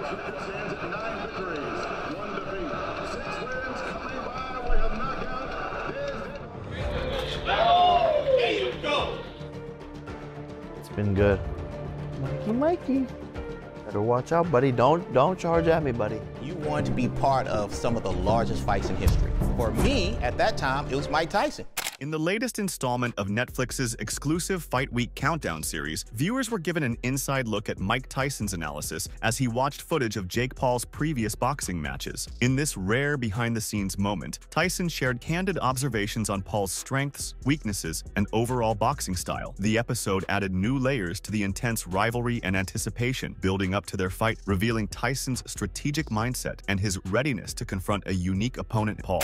stands at 9 victories, 1 defeat, 6 wins, coming by way of knockout. There you go. It's been good. Mikey. Better watch out, buddy. Don't charge at me, buddy. You want to be part of some of the largest fights in history. For me, at that time, it was Mike Tyson. In the latest installment of Netflix's exclusive Fight Week Countdown series, viewers were given an inside look at Mike Tyson's analysis as he watched footage of Jake Paul's previous boxing matches. In this rare behind-the-scenes moment, Tyson shared candid observations on Paul's strengths, weaknesses, and overall boxing style. The episode added new layers to the intense rivalry and anticipation building up to their fight, revealing Tyson's strategic mindset and his readiness to confront a unique opponent, Paul.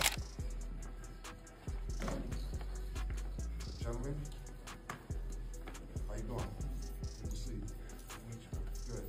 Gentlemen, how you doing? Good to see you. Good.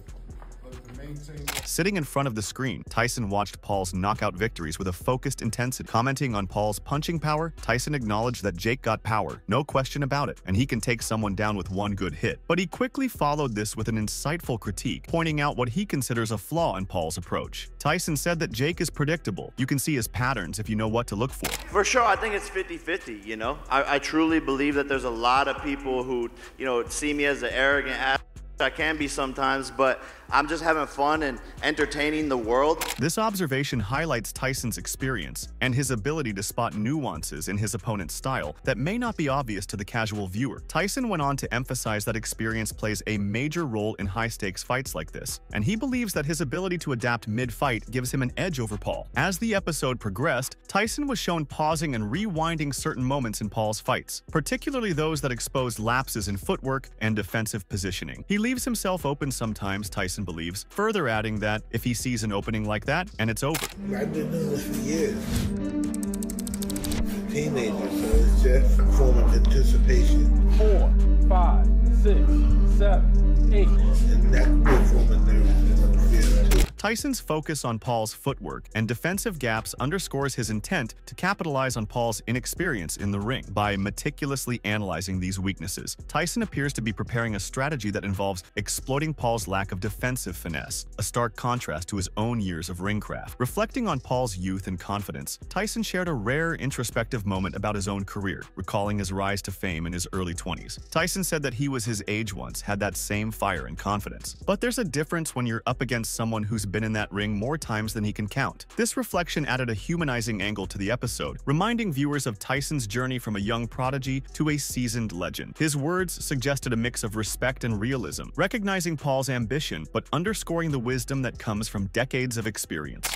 Look, the main thing. Sitting in front of the screen, Tyson watched Paul's knockout victories with a focused intensity. Commenting on Paul's punching power, Tyson acknowledged that Jake got power, no question about it, and he can take someone down with one good hit. But he quickly followed this with an insightful critique, pointing out what he considers a flaw in Paul's approach. Tyson said that Jake is predictable. You can see his patterns if you know what to look for. For sure, I think it's 50-50, you know? I truly believe that there's a lot of people who, you know, see me as an arrogant ass. I can be sometimes, but I'm just having fun and entertaining the world. This observation highlights Tyson's experience and his ability to spot nuances in his opponent's style that may not be obvious to the casual viewer. Tyson went on to emphasize that experience plays a major role in high-stakes fights like this, and he believes that his ability to adapt mid-fight gives him an edge over Paul. As the episode progressed, Tyson was shown pausing and rewinding certain moments in Paul's fights, particularly those that exposed lapses in footwork and defensive positioning. He leaves himself open sometimes, Tyson believes, further adding that if he sees an opening like that, and it's over. I've been doing this for years. Teenagers, so it's just a form of anticipation. 4, 5, 6, 7, 8. And that could be a form of nervousness. Tyson's focus on Paul's footwork and defensive gaps underscores his intent to capitalize on Paul's inexperience in the ring. By meticulously analyzing these weaknesses, Tyson appears to be preparing a strategy that involves exploiting Paul's lack of defensive finesse, a stark contrast to his own years of ringcraft. Reflecting on Paul's youth and confidence, Tyson shared a rare introspective moment about his own career, recalling his rise to fame in his early 20s. Tyson said that he was his age once, had that same fire and confidence. But there's a difference when you're up against someone who's been in that ring more times than he can count. This reflection added a humanizing angle to the episode, reminding viewers of Tyson's journey from a young prodigy to a seasoned legend. His words suggested a mix of respect and realism, recognizing Paul's ambition but underscoring the wisdom that comes from decades of experience.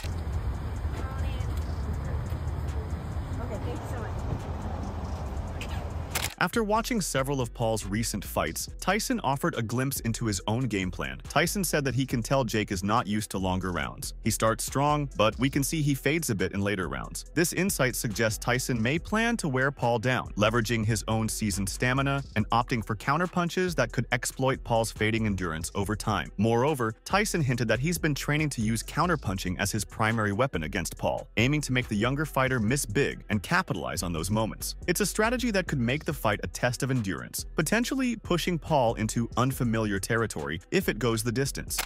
After watching several of Paul's recent fights, Tyson offered a glimpse into his own game plan. Tyson said that he can tell Jake is not used to longer rounds. He starts strong, but we can see he fades a bit in later rounds. This insight suggests Tyson may plan to wear Paul down, leveraging his own seasoned stamina and opting for counterpunches that could exploit Paul's fading endurance over time. Moreover, Tyson hinted that he's been training to use counterpunching as his primary weapon against Paul, aiming to make the younger fighter miss big and capitalize on those moments. It's a strategy that could make the fight a test of endurance, potentially pushing Paul into unfamiliar territory if it goes the distance.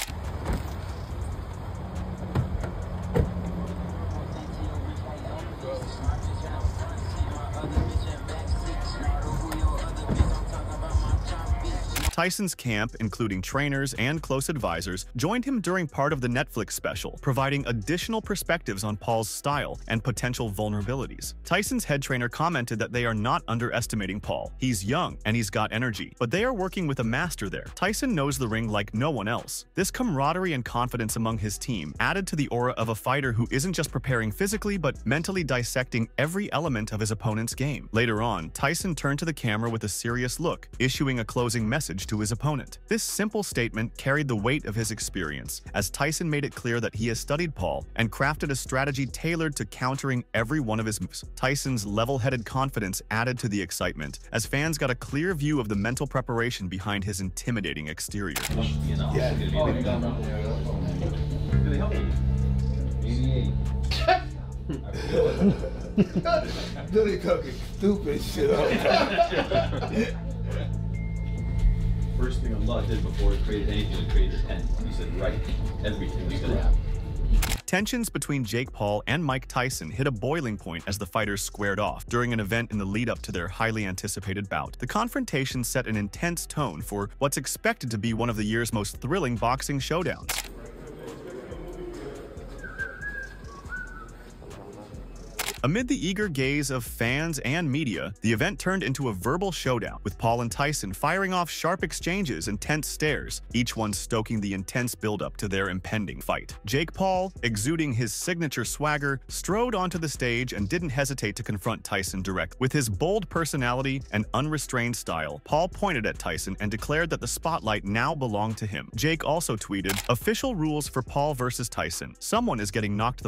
Tyson's camp, including trainers and close advisors, joined him during part of the Netflix special, providing additional perspectives on Paul's style and potential vulnerabilities. Tyson's head trainer commented that they are not underestimating Paul. He's young and he's got energy, but they are working with a master there. Tyson knows the ring like no one else. This camaraderie and confidence among his team added to the aura of a fighter who isn't just preparing physically but mentally dissecting every element of his opponent's game. Later on, Tyson turned to the camera with a serious look, issuing a closing message to his opponent. This simple statement carried the weight of his experience, as Tyson made it clear that he has studied Paul and crafted a strategy tailored to countering every one of his moves. Tyson's level-headed confidence added to the excitement, as fans got a clear view of the mental preparation behind his intimidating exterior. Billy talking stupid shit all the time. first thing Allah did before He created anything, He created a tent. He said, right, everything was going to happen. Tensions between Jake Paul and Mike Tyson hit a boiling point as the fighters squared off during an event in the lead-up to their highly anticipated bout. The confrontation set an intense tone for what's expected to be one of the year's most thrilling boxing showdowns. Amid the eager gaze of fans and media, the event turned into a verbal showdown, with Paul and Tyson firing off sharp exchanges and tense stares, each one stoking the intense buildup to their impending fight. Jake Paul, exuding his signature swagger, strode onto the stage and didn't hesitate to confront Tyson directly. With his bold personality and unrestrained style, Paul pointed at Tyson and declared that the spotlight now belonged to him. Jake also tweeted, "Official rules for Paul versus Tyson. Someone is getting knocked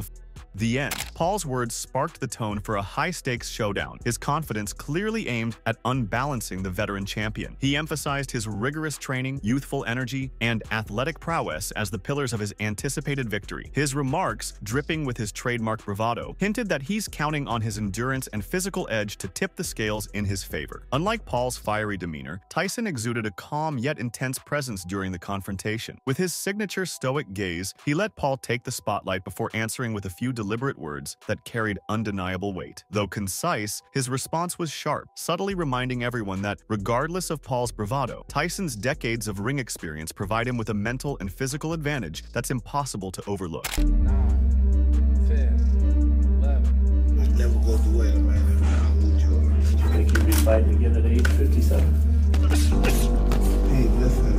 the end." Paul's words sparked the tone for a high-stakes showdown, his confidence clearly aimed at unbalancing the veteran champion. He emphasized his rigorous training, youthful energy, and athletic prowess as the pillars of his anticipated victory. His remarks, dripping with his trademark bravado, hinted that he's counting on his endurance and physical edge to tip the scales in his favor. Unlike Paul's fiery demeanor, Tyson exuded a calm yet intense presence during the confrontation. With his signature stoic gaze, he let Paul take the spotlight before answering with a few deliberate words that carried undeniable weight. Though concise, his response was sharp, subtly reminding everyone that, regardless of Paul's bravado, Tyson's decades of ring experience provide him with a mental and physical advantage that's impossible to overlook. 9, 10, 11. It never goes away, man. I think you'd be fighting again at age 57. Hey, listen,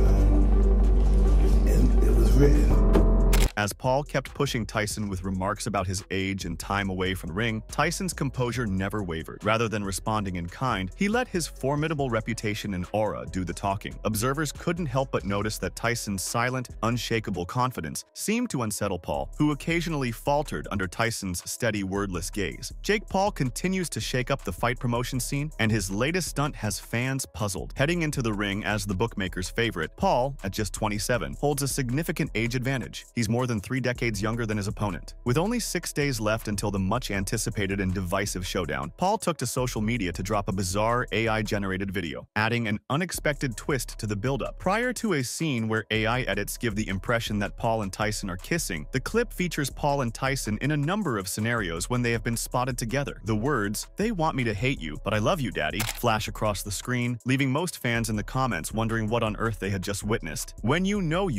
and it was written. As Paul kept pushing Tyson with remarks about his age and time away from the ring, Tyson's composure never wavered. Rather than responding in kind, he let his formidable reputation and aura do the talking. Observers couldn't help but notice that Tyson's silent, unshakable confidence seemed to unsettle Paul, who occasionally faltered under Tyson's steady, wordless gaze. Jake Paul continues to shake up the fight promotion scene, and his latest stunt has fans puzzled. Heading into the ring as the bookmaker's favorite, Paul, at just 27, holds a significant age advantage. He's more than 3 decades younger than his opponent. With only 6 days left until the much-anticipated and divisive showdown, Paul took to social media to drop a bizarre AI-generated video, adding an unexpected twist to the build-up. Prior to a scene where AI edits give the impression that Paul and Tyson are kissing, the clip features Paul and Tyson in a number of scenarios when they have been spotted together. The words, "They want me to hate you, but I love you, daddy," flash across the screen, leaving most fans in the comments wondering what on earth they had just witnessed. "When you know,"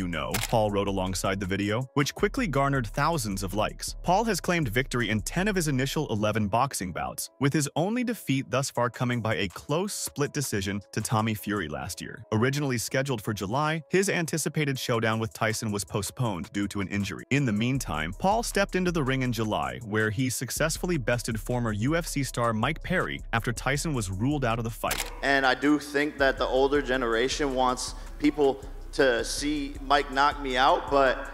Paul wrote alongside the video, which quickly garnered thousands of likes. Paul has claimed victory in 10 of his initial 11 boxing bouts, with his only defeat thus far coming by a close split decision to Tommy Fury last year. Originally scheduled for July, his anticipated showdown with Tyson was postponed due to an injury. In the meantime, Paul stepped into the ring in July, where he successfully bested former UFC star Mike Perry after Tyson was ruled out of the fight. And I do think that the older generation wants people to see Mike knock me out, but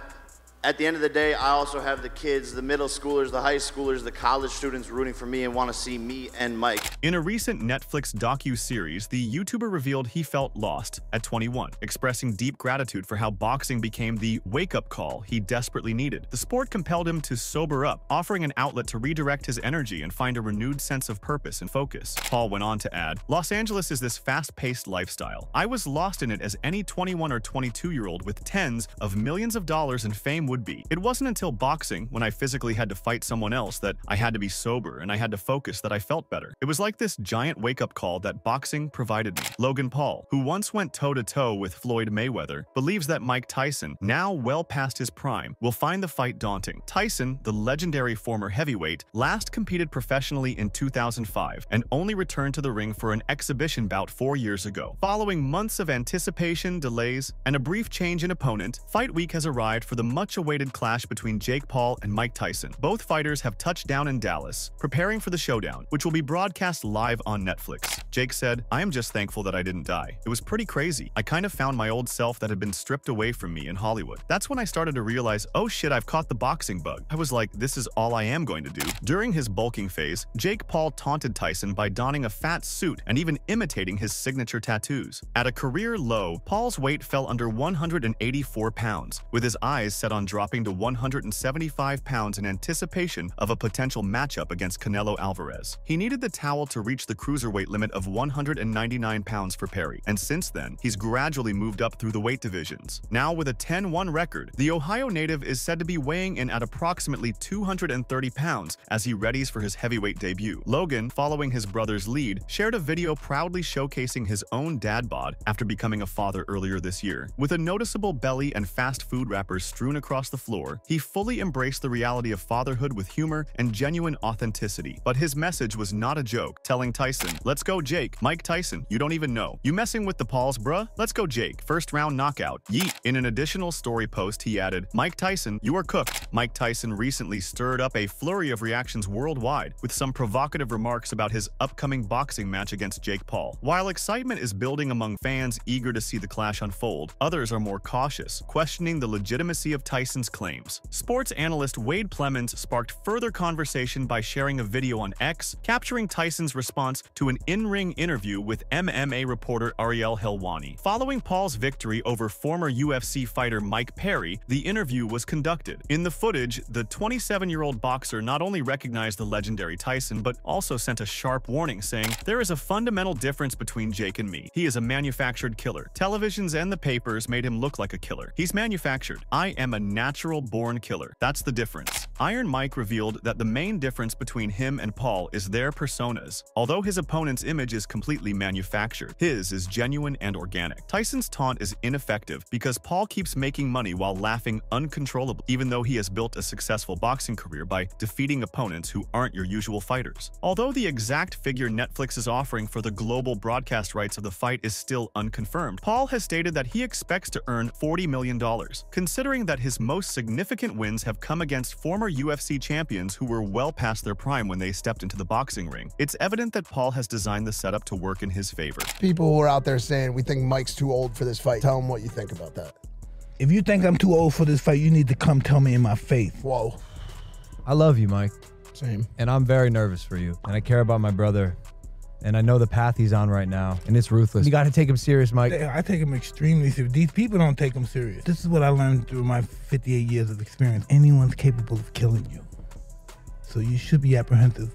at the end of the day, I also have the kids, the middle schoolers, the high schoolers, the college students rooting for me and want to see me and Mike. In a recent Netflix docu-series, the YouTuber revealed he felt lost at 21, expressing deep gratitude for how boxing became the wake-up call he desperately needed. The sport compelled him to sober up, offering an outlet to redirect his energy and find a renewed sense of purpose and focus. Paul went on to add, "Los Angeles is this fast-paced lifestyle. I was lost in it as any 21 or 22-year-old with tens of millions of dollars in fame would be. It wasn't until boxing, when I physically had to fight someone else, that I had to be sober and I had to focus, that I felt better. It was like this giant wake-up call that boxing provided me." Logan Paul, who once went toe-to-toe with Floyd Mayweather, believes that Mike Tyson, now well past his prime, will find the fight daunting. Tyson, the legendary former heavyweight, last competed professionally in 2005 and only returned to the ring for an exhibition bout 4 years ago. Following months of anticipation, delays, and a brief change in opponent, Fight Week has arrived for the much-awaited clash between Jake Paul and Mike Tyson. Both fighters have touched down in Dallas, preparing for the showdown, which will be broadcast live on Netflix. Jake said, "I am just thankful that I didn't die. It was pretty crazy. I kind of found my old self that had been stripped away from me in Hollywood. That's when I started to realize, oh shit, I've caught the boxing bug. I was like, this is all I am going to do." During his bulking phase, Jake Paul taunted Tyson by donning a fat suit and even imitating his signature tattoos. At a career low, Paul's weight fell under 184 pounds, with his eyes set on dropping to 175 pounds in anticipation of a potential matchup against Canelo Alvarez. He needed the towel to reach the cruiserweight limit of 199 pounds for Perry, and since then, he's gradually moved up through the weight divisions. Now with a 10-1 record, the Ohio native is said to be weighing in at approximately 230 pounds as he readies for his heavyweight debut. Logan, following his brother's lead, shared a video proudly showcasing his own dad bod after becoming a father earlier this year. With a noticeable belly and fast food wrappers strewn across the floor, he fully embraced the reality of fatherhood with humor and genuine authenticity. But his message was not a joke, telling Tyson, "Let's go Jake, Mike Tyson, you don't even know. You messing with the Pauls, bruh? Let's go Jake, first round knockout, yeet." In an additional story post, he added, "Mike Tyson, you are cooked." Mike Tyson recently stirred up a flurry of reactions worldwide, with some provocative remarks about his upcoming boxing match against Jake Paul. While excitement is building among fans eager to see the clash unfold, others are more cautious, questioning the legitimacy of Tyson's claims. Sports analyst Wade Plemons sparked further conversation by sharing a video on X, capturing Tyson's response to an in-ring interview with MMA reporter Ariel Helwani. Following Paul's victory over former UFC fighter Mike Perry, the interview was conducted. In the footage, the 27-year-old boxer not only recognized the legendary Tyson, but also sent a sharp warning saying, "There is a fundamental difference between Jake and me. He is a manufactured killer. Televisions and the papers made him look like a killer. He's manufactured. I am a natural-born killer. That's the difference." Iron Mike revealed that the main difference between him and Paul is their personas. Although his opponent's image is completely manufactured, his is genuine and organic. Tyson's taunt is ineffective because Paul keeps making money while laughing uncontrollably, even though he has built a successful boxing career by defeating opponents who aren't your usual fighters. Although the exact figure Netflix is offering for the global broadcast rights of the fight is still unconfirmed, Paul has stated that he expects to earn $40 million, considering that his most significant wins have come against former UFC champions who were well past their prime when they stepped into the boxing ring. It's evident that Paul has designed the setup to work in his favor. People who are out there saying, "We think Mike's too old for this fight." Tell them what you think about that. If you think I'm too old for this fight, you need to come tell me in my face. Whoa. I love you, Mike. Same. And I'm very nervous for you. And I care about my brother. And I know the path he's on right now. And it's ruthless. You got to take him serious, Mike. I take him extremely serious. These people don't take him serious. This is what I learned through my 58 years of experience. Anyone's capable of killing you. So you should be apprehensive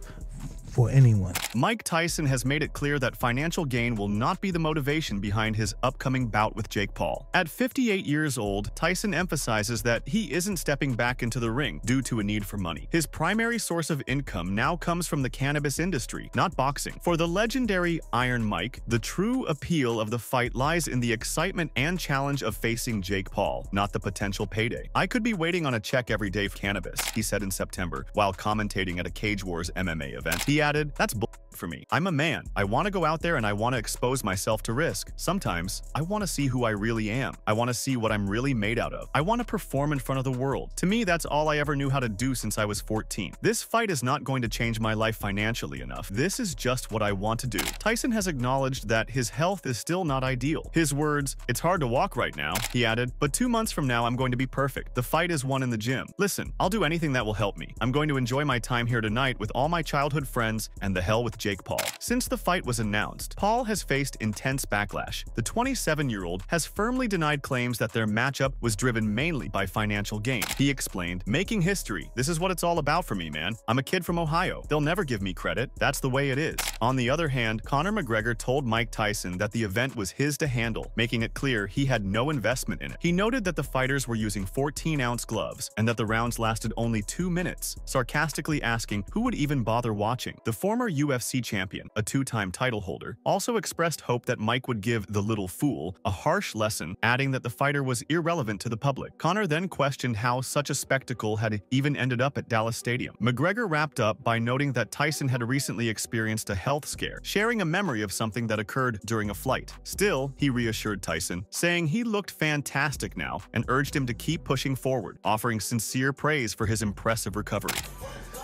for anyone. Mike Tyson has made it clear that financial gain will not be the motivation behind his upcoming bout with Jake Paul. At 58 years old, Tyson emphasizes that he isn't stepping back into the ring due to a need for money. His primary source of income now comes from the cannabis industry, not boxing. For the legendary Iron Mike, the true appeal of the fight lies in the excitement and challenge of facing Jake Paul, not the potential payday. "I could be waiting on a check every day for cannabis," he said in September, while commentating at a Cage Wars MMA event. He added, "That's bull for me. I'm a man. I want to go out there and I want to expose myself to risk. Sometimes, I want to see who I really am. I want to see what I'm really made out of. I want to perform in front of the world. To me, that's all I ever knew how to do since I was 14. This fight is not going to change my life financially enough. This is just what I want to do." Tyson has acknowledged that his health is still not ideal. His words, "It's hard to walk right now," he added, "but 2 months from now, I'm going to be perfect. The fight is won in the gym. Listen, I'll do anything that will help me. I'm going to enjoy my time here tonight with all my childhood friends and the hell with Jake Paul." Since the fight was announced, Paul has faced intense backlash. The 27-year-old has firmly denied claims that their matchup was driven mainly by financial gain. He explained, "Making history. This is what it's all about for me, man. I'm a kid from Ohio. They'll never give me credit. That's the way it is." On the other hand, Conor McGregor told Mike Tyson that the event was his to handle, making it clear he had no investment in it. He noted that the fighters were using 14-ounce gloves and that the rounds lasted only 2 minutes, sarcastically asking who would even bother watching. The former UFC champion, a 2-time title holder, also expressed hope that Mike would give the little fool a harsh lesson, adding that the fighter was irrelevant to the public. Conor then questioned how such a spectacle had even ended up at Dallas Stadium. McGregor wrapped up by noting that Tyson had recently experienced a health scare, sharing a memory of something that occurred during a flight. Still, he reassured Tyson, saying he looked fantastic now and urged him to keep pushing forward, offering sincere praise for his impressive recovery.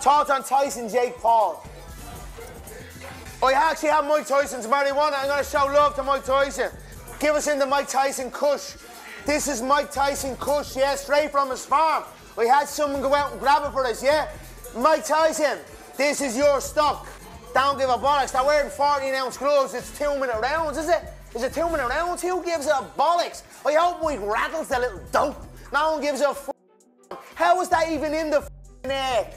Thoughts on Tyson, Jake Paul? I actually have Mike Tyson's marijuana. I'm going to show love to Mike Tyson. Give us in the Mike Tyson Kush. This is Mike Tyson Kush, yeah, straight from his farm. We had someone go out and grab it for us, yeah? Mike Tyson, this is your stock. Don't give a bollocks. They're wearing 14-ounce gloves. It's 2-minute rounds, is it? Is it 2-minute rounds? Who gives a bollocks? I hope Mike rattles the little dope. No one gives a f***. How was that even in the air?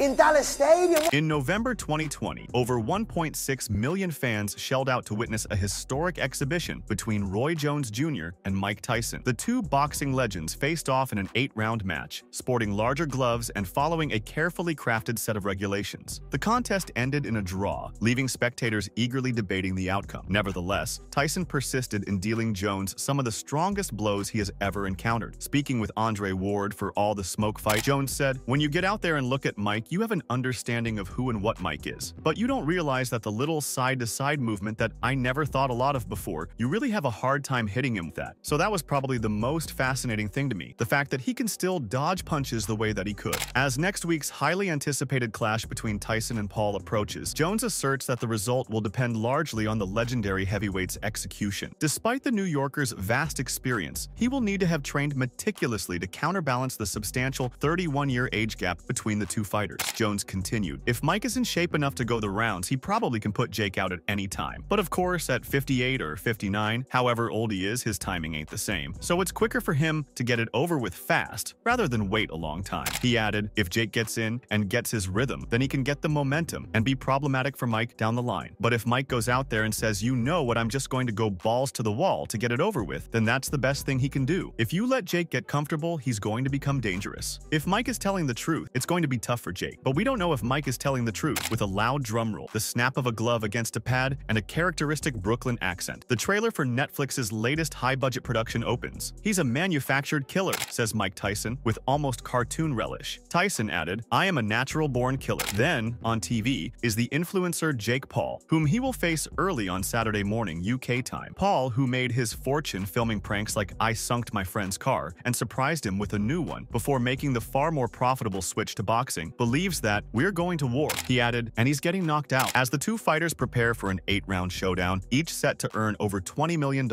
In Dallas Stadium? In November 2020, over 1.6 million fans shelled out to witness a historic exhibition between Roy Jones Jr. and Mike Tyson. The two boxing legends faced off in an 8-round match, sporting larger gloves and following a carefully crafted set of regulations. The contest ended in a draw, leaving spectators eagerly debating the outcome. Nevertheless, Tyson persisted in dealing Jones some of the strongest blows he has ever encountered. Speaking with Andre Ward for All the Smoke fight, Jones said, "When you get out there and look at Mike, you have an understanding of who and what Mike is. But you don't realize that the little side-to-side movement that I never thought a lot of before, you really have a hard time hitting him with that." So that was probably the most fascinating thing to me, the fact that he can still dodge punches the way that he could. As next week's highly anticipated clash between Tyson and Paul approaches, Jones asserts that the result will depend largely on the legendary heavyweight's execution. Despite the New Yorker's vast experience, he will need to have trained meticulously to counterbalance the substantial 31-year age gap between the two fighters. Jones continued, "If Mike is in shape enough to go the rounds, he probably can put Jake out at any time. But of course, at 58 or 59, however old he is, his timing ain't the same. So it's quicker for him to get it over with fast, rather than wait a long time." He added, "If Jake gets in and gets his rhythm, then he can get the momentum and be problematic for Mike down the line. But if Mike goes out there and says, 'You know what, I'm just going to go balls to the wall to get it over with,' then that's the best thing he can do. If you let Jake get comfortable, he's going to become dangerous. If Mike is telling the truth, it's going to be tough for Jake. But we don't know if Mike is telling the truth." With a loud drum roll, the snap of a glove against a pad, and a characteristic Brooklyn accent, the trailer for Netflix's latest high-budget production opens. "He's a manufactured killer," says Mike Tyson, with almost cartoon relish. Tyson added, "I am a natural-born killer." Then, on TV, is the influencer Jake Paul, whom he will face early on Saturday morning UK time. Paul, who made his fortune filming pranks like "I Sunked My Friend's Car" and surprised him with a new one before making the far more profitable switch to boxing, believes that "we're going to war," he added, and he's getting knocked out. As the two fighters prepare for an 8-round showdown, each set to earn over $20 million,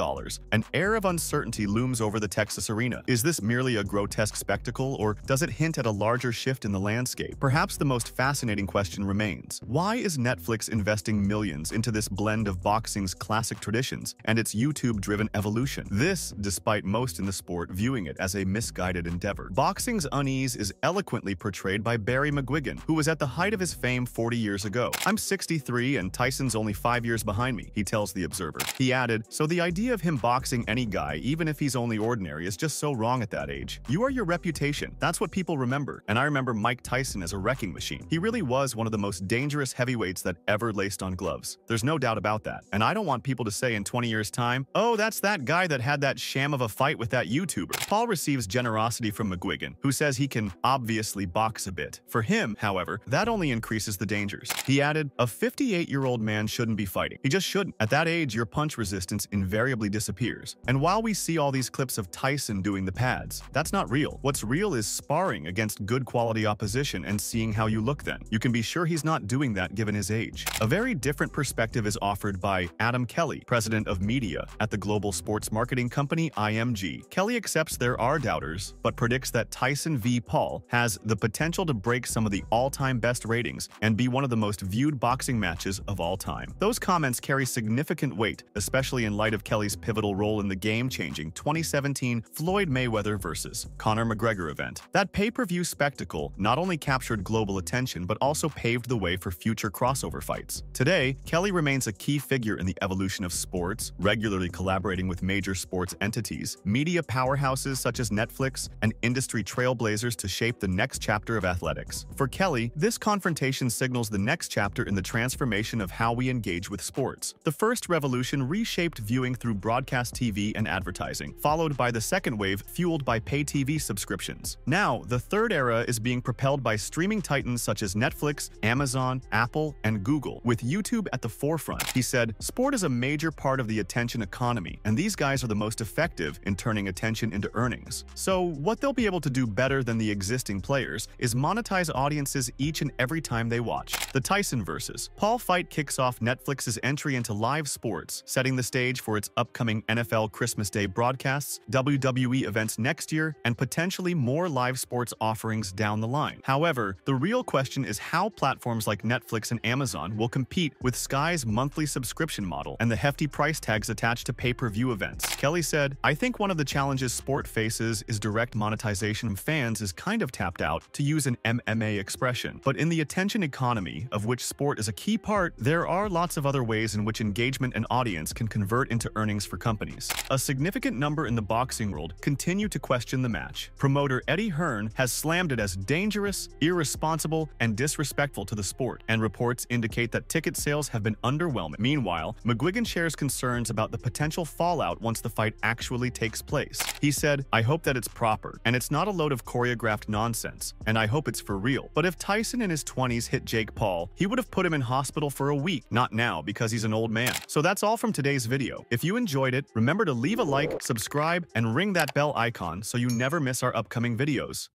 an air of uncertainty looms over the Texas arena. Is this merely a grotesque spectacle, or does it hint at a larger shift in the landscape? Perhaps the most fascinating question remains: why is Netflix investing millions into this blend of boxing's classic traditions and its YouTube-driven evolution? This, despite most in the sport viewing it as a misguided endeavor. Boxing's unease is eloquently portrayed by Barry McGuigan, who was at the height of his fame 40 years ago. "I'm 63 and Tyson's only 5 years behind me," he tells The Observer. He added, "So the idea of him boxing any guy, even if he's only ordinary, is just so wrong at that age. You are your reputation. That's what people remember. And I remember Mike Tyson as a wrecking machine. He really was one of the most dangerous heavyweights that ever laced on gloves. There's no doubt about that. And I don't want people to say in 20 years' time, 'Oh, that's that guy that had that sham of a fight with that YouTuber.'" Paul receives generosity from McGuigan, who says he can obviously box a bit. For him, however, that only increases the dangers. He added, "A 58-year-old man shouldn't be fighting. He just shouldn't. At that age, your punch resistance invariably disappears. And while we see all these clips of Tyson doing the pads, that's not real. What's real is sparring against good quality opposition and seeing how you look then. You can be sure he's not doing that given his age." A very different perspective is offered by Adam Kelly, president of media at the global sports marketing company IMG. Kelly accepts there are doubters, but predicts that Tyson v. Paul has the potential to break some of the all-time best ratings and be one of the most viewed boxing matches of all time. Those comments carry significant weight, especially in light of Kelly's pivotal role in the game-changing 2017 Floyd Mayweather vs. Conor McGregor event. That pay-per-view spectacle not only captured global attention but also paved the way for future crossover fights. Today, Kelly remains a key figure in the evolution of sports, regularly collaborating with major sports entities, media powerhouses such as Netflix, and industry trailblazers to shape the next chapter of athletics. For Kelly, this confrontation signals the next chapter in the transformation of how we engage with sports. The first revolution reshaped viewing through broadcast TV and advertising, followed by the second wave fueled by pay TV subscriptions. Now, the third era is being propelled by streaming titans such as Netflix, Amazon, Apple, and Google, with YouTube at the forefront. He said, "Sport is a major part of the attention economy, and these guys are the most effective in turning attention into earnings. So what they'll be able to do better than the existing players is monetize audiences each and every time they watch. The Tyson vs. Paul fight kicks off Netflix's entry into live sports, setting the stage for its upcoming NFL Christmas Day broadcasts, WWE events next year, and potentially more live sports offerings down the line. However, the real question is how platforms like Netflix and Amazon will compete with Sky's monthly subscription model and the hefty price tags attached to pay-per-view events. Kelly said, "I think one of the challenges sport faces is direct monetization from fans is kind of tapped out, to use an MMA expression. But in the attention economy, of which sport is a key part, there are lots of other ways in which engagement and audience can convert into earnings for companies." A significant number in the boxing world continue to question the match. Promoter Eddie Hearn has slammed it as dangerous, irresponsible, and disrespectful to the sport, and reports indicate that ticket sales have been underwhelming. Meanwhile, McGuigan shares concerns about the potential fallout once the fight actually takes place. He said, "I hope that it's proper, and it's not a load of choreographed nonsense, and I hope it's for real. But if Tyson in his 20s hit Jake Paul, he would have put him in hospital for a week, not now because he's an old man." So that's all from today's video. If you enjoyed it, remember to leave a like, subscribe, and ring that bell icon so you never miss our upcoming videos.